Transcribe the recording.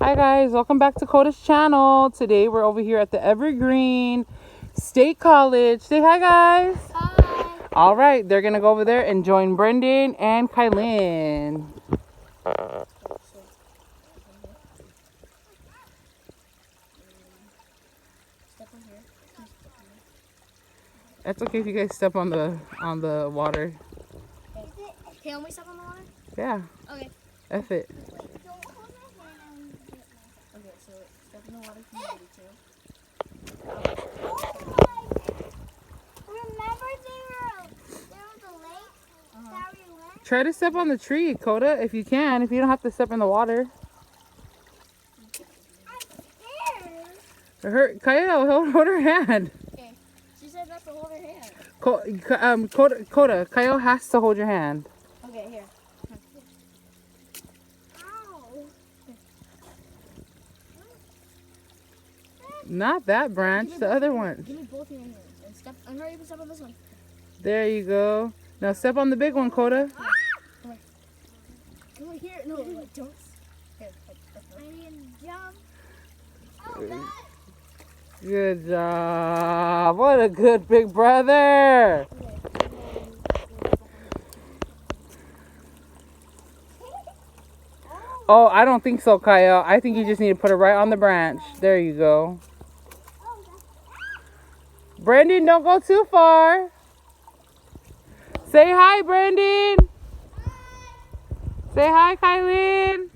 Hi guys, welcome back to Coda's channel. Today we're over here at the Evergreen State College. Say hi guys. Hi. All right, they're gonna go over there and join Brendan and Kylan. That's okay if you guys step on the water. Can we step on the water? Yeah. Okay. F it. Okay, so step in the water community too. Remember there was a lake that we went? Try to step on the tree, Coda, if you can. If you don't have to step in the water. I'm Her, Kyle, hold her hand. Okay. She said not to hold her hand. Coda, Kyle has to hold your hand. Okay, here. Ow. Not that branch, the other one. Give me both your hands and step. And hurry up and step on this one. There you go. Now step on the big one, Coda. Come over here. No, don't. Here. I didn't jump. Good job. What a good big brother. Oh, I don't think so, Kyle. I think you just need to put it right on the branch. There you go. Brendan, don't go too far. Say hi, Brendan. Say hi, Kylan.